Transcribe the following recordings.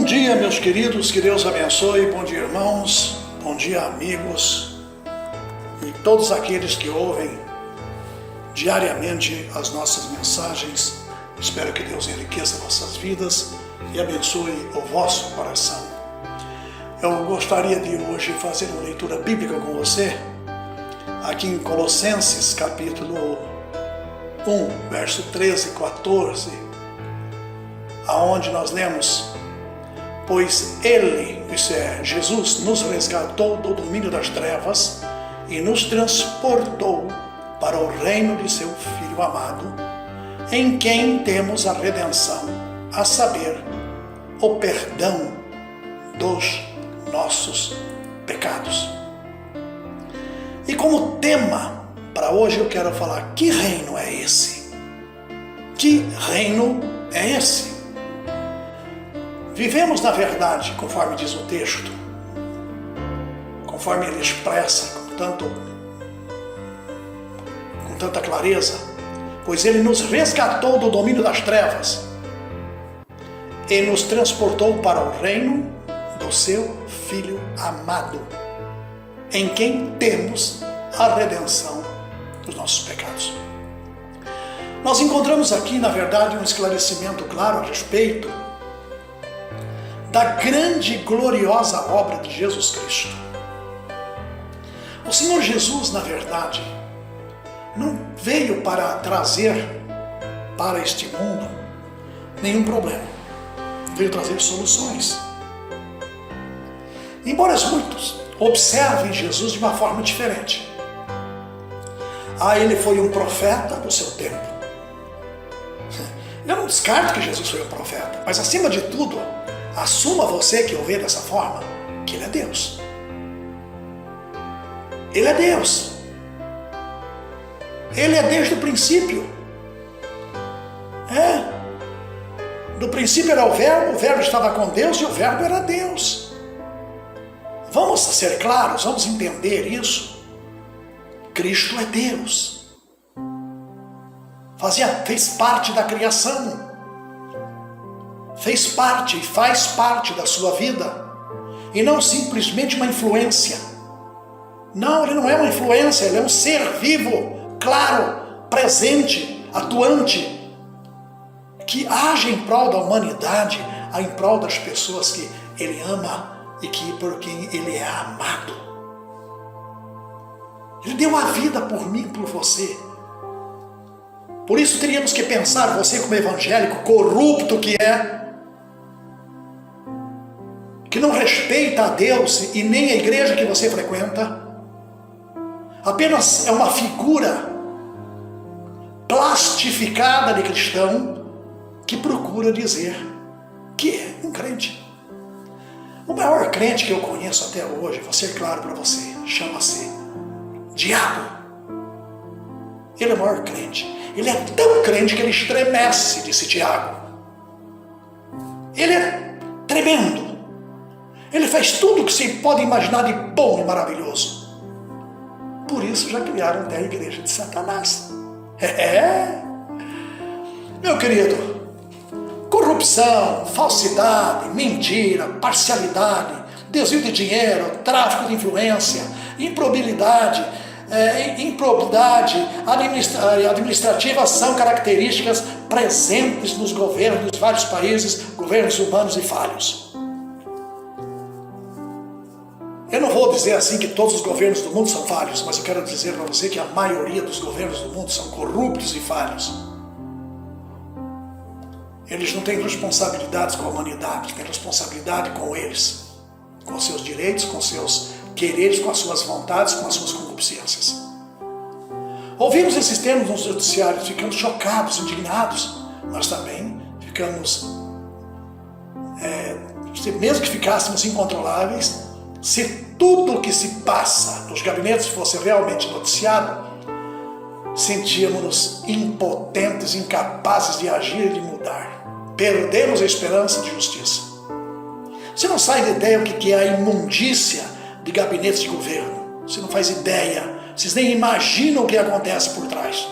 Bom dia, meus queridos, que Deus abençoe. Bom dia, irmãos, bom dia, amigos e todos aqueles que ouvem diariamente as nossas mensagens. Espero que Deus enriqueça vossas vidas e abençoe o vosso coração. Eu gostaria de hoje fazer uma leitura bíblica com você, aqui em Colossenses capítulo 1, verso 13 e 14, aonde nós lemos: pois Ele, isso é, Jesus, nos resgatou do domínio das trevas e nos transportou para o reino de seu Filho amado, em quem temos a redenção, a saber, o perdão dos nossos pecados. E como tema para hoje eu quero falar: que reino é esse? Que reino é esse? Vivemos, na verdade, conforme diz o texto, conforme ele expressa com tanta clareza, pois ele nos resgatou do domínio das trevas e nos transportou para o reino do seu Filho amado, em quem temos a redenção dos nossos pecados. Nós encontramos aqui, na verdade, um esclarecimento claro a respeito da grande e gloriosa obra de Jesus Cristo. O Senhor Jesus, na verdade, não veio para trazer para este mundo nenhum problema. Veio trazer soluções. Embora muitos observem Jesus de uma forma diferente. Ele foi um profeta do seu tempo. Eu não descarto que Jesus foi um profeta, mas acima de tudo, assuma você que o vê dessa forma, que Ele é Deus. Ele é Deus. Ele é desde o princípio. Do princípio era o verbo estava com Deus e o verbo era Deus. Vamos ser claros, vamos entender isso. Cristo é Deus. Fez parte da criação. Fez parte e faz parte da sua vida, e não simplesmente uma influência. Não, ele não é uma influência, ele é um ser vivo, claro, presente, atuante, que age em prol da humanidade, em prol das pessoas que ele ama e por quem ele é amado. Ele deu a vida por mim, por você. Por isso teríamos que pensar, você como evangélico corrupto que é, que não respeita a Deus e nem a igreja que você frequenta, apenas é uma figura plastificada de cristão que procura dizer que é um crente. O maior crente que eu conheço até hoje, vou ser claro para você, chama-se Diabo. Ele é o maior crente. Ele é tão crente que ele estremece, disse Tiago. Ele é tremendo. Ele faz tudo o que se pode imaginar de bom e maravilhoso. Por isso já criaram até a igreja de Satanás. Meu querido, corrupção, falsidade, mentira, parcialidade, desvio de dinheiro, tráfico de influência, improbidade, administrativa são características presentes nos governos dos vários países, governos humanos e falhos. Eu não vou dizer assim que todos os governos do mundo são falhos, mas eu quero dizer para você que a maioria dos governos do mundo são corruptos e falhos. Eles não têm responsabilidades com a humanidade, têm responsabilidade com eles, com seus direitos, com seus quereres, com as suas vontades, com as suas concupiscências. Ouvimos esses termos nos noticiários, ficamos chocados, indignados, mas também ficamos, mesmo que ficássemos incontroláveis, se tudo o que se passa nos gabinetes fosse realmente noticiado, sentíamos-nos impotentes, incapazes de agir e de mudar. Perdemos a esperança de justiça. Você não sai de ideia o que é a imundícia de gabinetes de governo. Você não faz ideia. Vocês nem imaginam o que acontece por trás.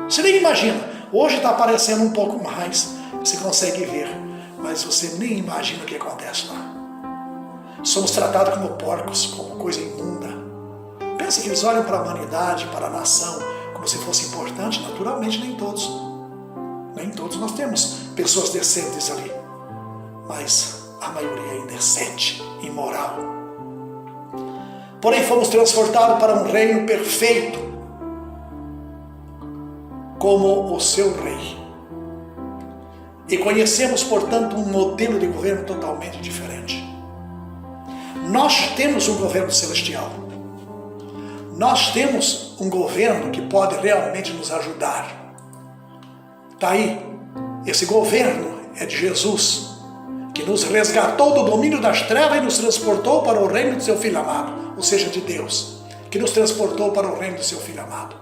Você nem imagina. Hoje está aparecendo um pouco mais. Você consegue ver mas você nem imagina o que acontece lá. Somos tratados como porcos, como coisa imunda. Pensa que eles olham para a humanidade, para a nação, como se fosse importante. Naturalmente, nem todos. Nem todos nós temos pessoas decentes ali. Mas a maioria é indecente, imoral. Porém, fomos transportados para um reino perfeito, como o seu rei. E conhecemos, portanto, um modelo de governo totalmente diferente. Nós temos um governo celestial. Nós temos um governo que pode realmente nos ajudar. Está aí. Esse governo é de Jesus, que nos resgatou do domínio das trevas e nos transportou para o reino do seu Filho amado. Ou seja, de Deus, que nos transportou para o reino do seu Filho amado.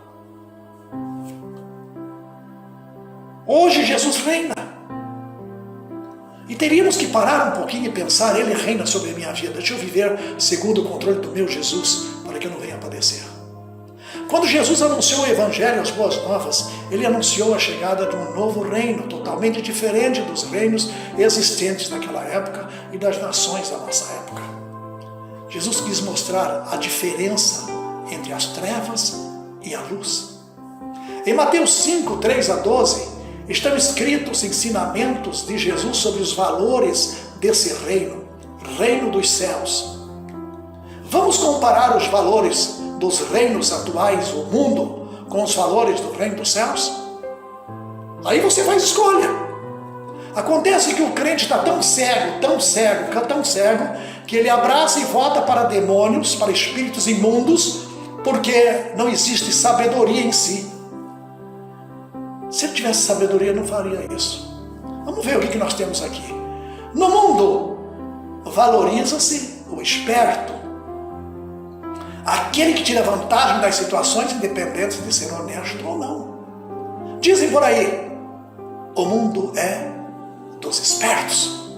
Hoje Jesus reina. E teríamos que parar um pouquinho e pensar, Ele reina sobre a minha vida. Deixa eu viver segundo o controle do meu Jesus, para que eu não venha padecer. Quando Jesus anunciou o Evangelho, as boas novas, Ele anunciou a chegada de um novo reino, totalmente diferente dos reinos existentes naquela época e das nações da nossa época. Jesus quis mostrar a diferença entre as trevas e a luz. Em Mateus 5, 3 a 12, estão escritos ensinamentos de Jesus sobre os valores desse reino, reino dos céus. Vamos comparar os valores dos reinos atuais do mundo com os valores do reino dos céus? Aí você faz escolha. Acontece que o crente está tão cego, que ele abraça e vota para demônios, para espíritos imundos, porque não existe sabedoria em si. Se ele tivesse sabedoria, não faria isso. Vamos ver o que nós temos aqui. No mundo, valoriza-se o esperto, aquele que tira vantagem das situações, independentes de ser honesto ou não. Dizem por aí, o mundo é dos espertos.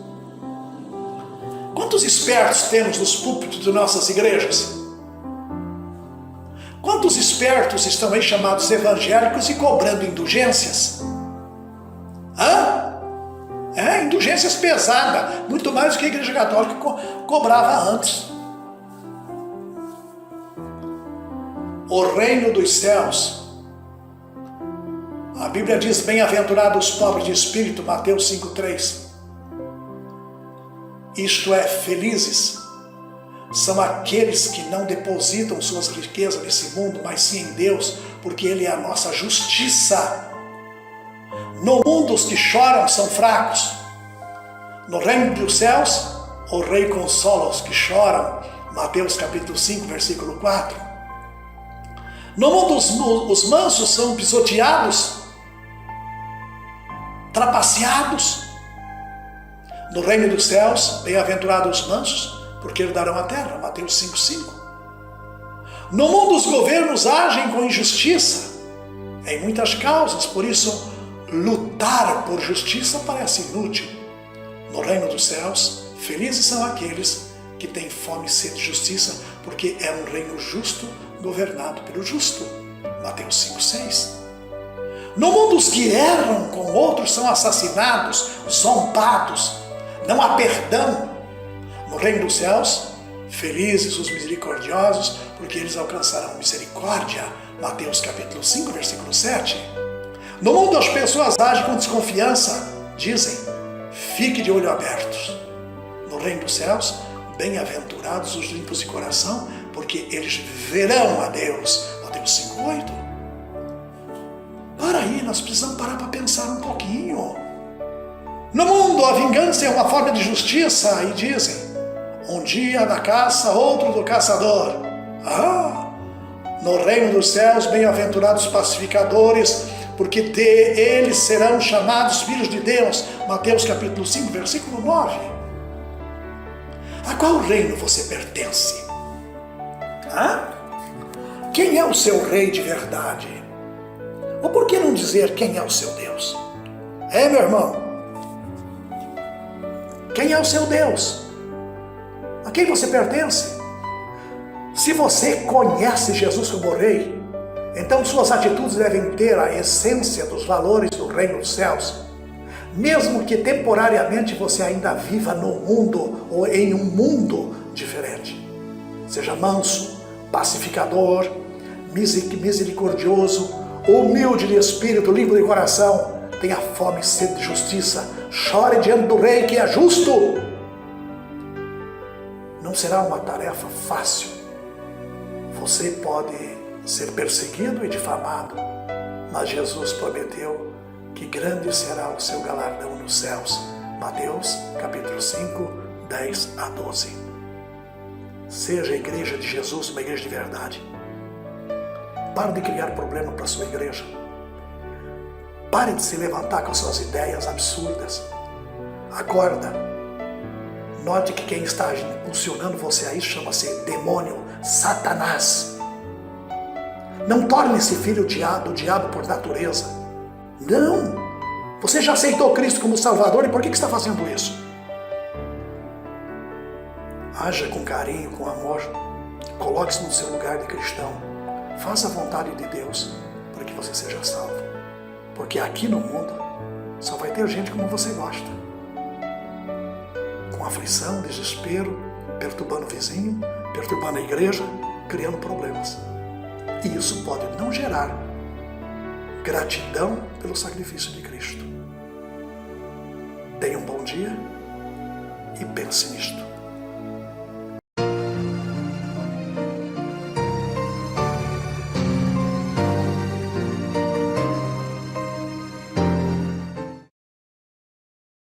Quantos espertos temos nos púlpitos de nossas igrejas? Quantos espertos estão aí chamados evangélicos e cobrando indulgências? Indulgências pesadas, muito mais do que a Igreja Católica cobrava antes. O reino dos céus. A Bíblia diz, bem-aventurados os pobres de espírito, Mateus 5,3. Isto é, felizes são aqueles que não depositam suas riquezas nesse mundo, mas sim em Deus, porque Ele é a nossa justiça. No mundo os que choram são fracos. No reino dos céus, o rei consola os que choram. Mateus capítulo 5, versículo 4. No mundo os mansos são pisoteados, trapaceados. No reino dos céus, bem-aventurados os mansos, porque herdarão a terra. Mateus 5,5. No mundo os governos agem com injustiça em muitas causas, por isso lutar por justiça parece inútil. No reino dos céus, felizes são aqueles que têm fome e sede de justiça, porque é um reino justo, governado pelo justo. Mateus 5,6. No mundo os que erram com outros são assassinados, zombados, não há perdão. No reino dos céus, felizes os misericordiosos, porque eles alcançarão misericórdia. Mateus capítulo 5, versículo 7. No mundo as pessoas agem com desconfiança, dizem, fique de olho abertos. No reino dos céus, bem-aventurados os limpos de coração, porque eles verão a Deus. Mateus 5, 8. Para aí, nós precisamos parar para pensar um pouquinho. No mundo a vingança é uma forma de justiça, e dizem, um dia da caça, outro do caçador. No reino dos céus, bem-aventurados pacificadores, porque eles serão chamados filhos de Deus. Mateus capítulo 5, versículo 9. A qual reino você pertence? Quem é o seu rei de verdade? Ou por que não dizer quem é o seu Deus? Meu irmão, quem é o seu Deus? A quem você pertence? Se você conhece Jesus como rei, então suas atitudes devem ter a essência dos valores do reino dos céus. mesmo que temporariamente você ainda viva no mundo ou em um mundo diferente. Seja manso, pacificador, misericordioso, humilde de espírito, limpo de coração, tenha fome e sede de justiça, chore diante do Rei que é justo. Não será uma tarefa fácil. Você pode ser perseguido e difamado, mas Jesus prometeu que grande será o seu galardão nos céus. Mateus capítulo 5, 10 a 12. Seja a igreja de Jesus uma igreja de verdade. Pare de criar problema para a sua igreja. Pare de se levantar com suas ideias absurdas. Acorda. Note que quem está impulsionando você aí chama-se demônio, Satanás. Não torne-se filho do diabo por natureza. Não. Você já aceitou Cristo como Salvador e por que está fazendo isso? Haja com carinho, com amor. Coloque-se no seu lugar de cristão. Faça a vontade de Deus para que você seja salvo. Porque aqui no mundo só vai ter gente como você gosta. Com aflição, desespero, perturbando o vizinho, perturbando a igreja, criando problemas. E isso pode não gerar gratidão pelo sacrifício de Cristo. Tenha um bom dia e pense nisto.